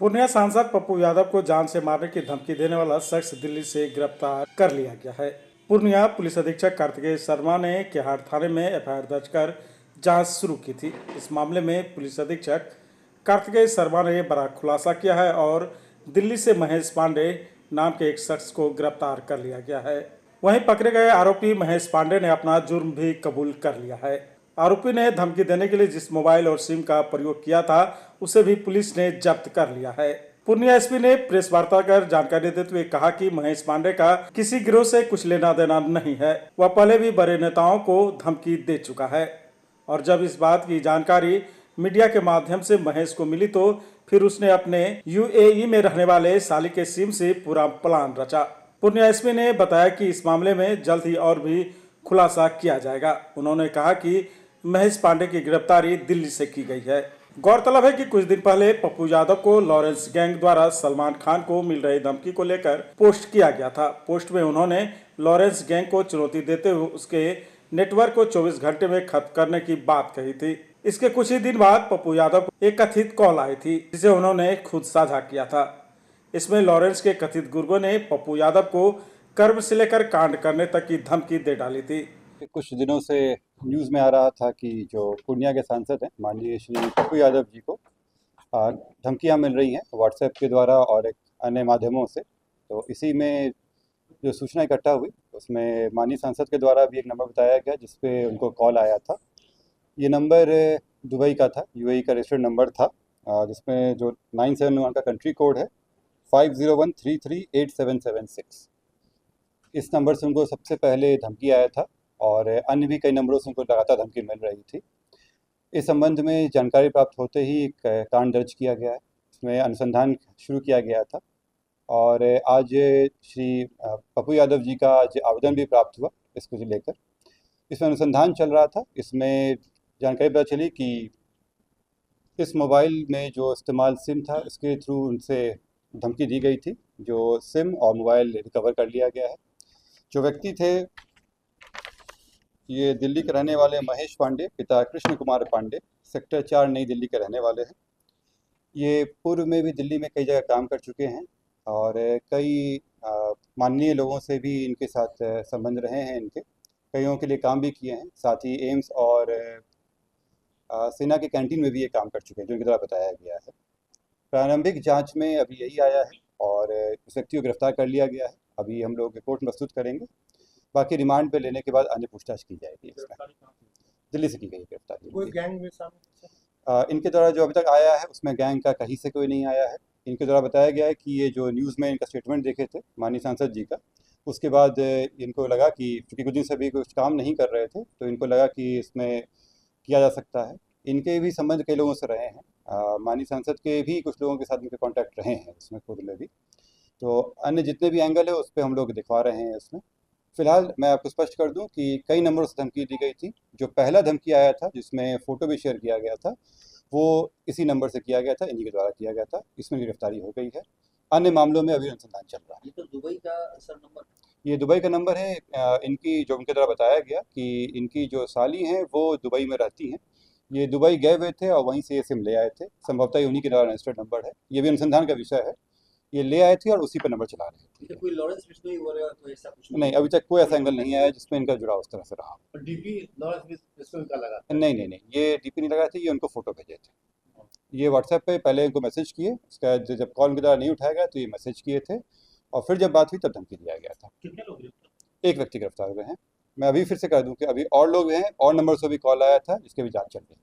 पूर्णिया सांसद पप्पू यादव को जान से मारने की धमकी देने वाला शख्स दिल्ली से गिरफ्तार कर लिया गया है। पूर्णिया पुलिस अधीक्षक कार्तिकेय शर्मा ने केहाड़ थाने में एफआईआर दर्ज कर जांच शुरू की थी। इस मामले में पुलिस अधीक्षक कार्तिकेय शर्मा ने बड़ा खुलासा किया है और दिल्ली से महेश पांडे नाम के एक शख्स को गिरफ्तार कर लिया गया है। वहीं पकड़े गए आरोपी महेश पांडे ने अपना जुर्म भी कबूल कर लिया है। आरोपी ने धमकी देने के लिए जिस मोबाइल और सिम का प्रयोग किया था उसे भी पुलिस ने जब्त कर लिया है। पूर्णिया एसपी ने प्रेस वार्ता कर जानकारी देते हुए कहा कि महेश पांडे का किसी गिरोह से कुछ लेना देना नहीं है। वह पहले भी बड़े नेताओं को धमकी दे चुका है और जब इस बात की जानकारी मीडिया के माध्यम से महेश को मिली तो फिर उसने अपने यूएई में रहने वाले साली के सिम से पूरा प्लान रचा। पूर्णिया एसपी ने बताया कि इस मामले में जल्द ही और भी खुलासा किया जाएगा। उन्होंने कहा कि महेश पांडे की गिरफ्तारी दिल्ली से की गई है। गौरतलब है कि कुछ दिन पहले पप्पू यादव को लॉरेंस गैंग द्वारा सलमान खान को मिल रही धमकी को लेकर पोस्ट किया गया था। पोस्ट में उन्होंने लॉरेंस गैंग को चुनौती देते हुए उसके नेटवर्क को 24 घंटे में खत्म करने की बात कही थी। इसके कुछ ही दिन बाद पप्पू यादव को एक कथित कॉल आई थी जिसे उन्होंने खुद साझा किया था। इसमें लॉरेंस के कथित गुर्गों ने पप्पू यादव को कर्म से लेकर कांड करने तक की धमकी दे डाली थी। कुछ दिनों से न्यूज़ में आ रहा था कि जो पूर्णिया के सांसद हैं माननीय श्री पप्पू यादव जी को धमकियां मिल रही हैं व्हाट्सएप के द्वारा और एक अन्य माध्यमों से। तो इसी में जो सूचना इकट्ठा हुई उसमें माननीय सांसद के द्वारा भी एक नंबर बताया गया जिस पे उनको कॉल आया था। ये नंबर दुबई का था, यूएई का रजिस्टर्ड नंबर था, जिसमें जो 971 का कंट्री कोड है 5013387776। इस नंबर से उनको सबसे पहले धमकी आया था और अन्य भी कई नंबरों से उनको लगातार धमकी मिल रही थी। इस संबंध में जानकारी प्राप्त होते ही एक कांड दर्ज किया गया है, इसमें अनुसंधान शुरू किया गया था और आज श्री पप्पू यादव जी का आज आवेदन भी प्राप्त हुआ इसको लेकर। इसमें अनुसंधान चल रहा था। इसमें जानकारी पता चली कि इस मोबाइल में जो इस्तेमाल सिम था इसके थ्रू उनसे धमकी दी गई थी। जो सिम और मोबाइल रिकवर कर लिया गया है। जो व्यक्ति थे ये दिल्ली के रहने वाले महेश पांडे, पिता कृष्ण कुमार पांडे, सेक्टर 4 नई दिल्ली के रहने वाले हैं। ये पूर्व में भी दिल्ली में कई जगह काम कर चुके हैं और कई माननीय लोगों से भी इनके साथ संबंध रहे हैं। इनके कईयों के लिए काम भी किए हैं। साथ ही एम्स और सेना के कैंटीन में भी ये काम कर चुके हैं जो इनके द्वारा बताया गया है। प्रारंभिक जाँच में अभी यही आया है और इस व्यक्ति को गिरफ्तार कर लिया गया है। अभी हम लोग रिपोर्ट प्रस्तुत करेंगे। बाकी रिमांड पे लेने के बाद अन्य पूछताछ की जाएगी। इसमें दिल्ली से की गई गिरफ्तारी। कोई गैंग में शामिल? इनके द्वारा जो अभी तक आया है उसमें गैंग का कहीं से कोई नहीं आया है। इनके द्वारा बताया गया है कि ये जो न्यूज़ में इनका स्टेटमेंट देखे थे माननीय सांसद जी का, उसके बाद इनको लगा कि चूँकि कुछ दिन से भी कुछ काम नहीं कर रहे थे तो इनको लगा कि इसमें किया जा सकता है। इनके भी संबंध कई लोगों से रहे हैं। माननीय सांसद के भी कुछ लोगों के साथ इनके कॉन्टैक्ट रहे हैं इसमें खुद में भी। तो अन्य जितने भी एंगल है उस पर हम लोग दिखवा रहे हैं इसमें। फिलहाल मैं आपको स्पष्ट कर दूं कि कई नंबरों से धमकी दी गई थी। जो पहला धमकी आया था जिसमें फ़ोटो भी शेयर किया गया था वो इसी नंबर से किया गया था, इन्हीं के द्वारा किया गया था। इसमें गिरफ्तारी हो गई है। अन्य मामलों में अभी अनुसंधान चल रहा है। ये तो दुबई का सर नंबर, ये दुबई का नंबर है। इनकी जो उनके द्वारा बताया गया कि इनकी जो साली हैं वो दुबई में रहती हैं। ये दुबई गए हुए थे और वहीं से ये सिम ले आए थे। संभवतः ये उन्हीं के द्वारा रजिस्टर्ड नंबर है। ये भी अनुसंधान का विषय है। ये ले आए थे और उसी पर नंबर चला रहे थे। कोई लॉरेंस बिश्नोई वगैरह कोई ऐसा कुछ नहीं, अभी तक कोई ऐसा एंगल नहीं आया जिसमें इनका जुड़ाव उस तरह से रहा। डीपी लॉरेंस बिश्नोई का लगा था? नहीं, ये डीपी नहीं लगाए थे, ये उनको फ़ोटो भेजे थे। ये व्हाट्सएप पे पहले इनको मैसेज किए, उसके बाद जब कॉल उनके द्वारा नहीं उठाया गया तो ये मैसेज किए थे और फिर जब बात हुई तब धमकी दिया गया था। कितने लोग गिरफ्तार? एक व्यक्ति गिरफ्तार हुए हैं। मैं अभी फिर से कह दूं कि अभी और लोग हैं और नंबर से भी कॉल आया था जिसके भी जाँच चल रही है।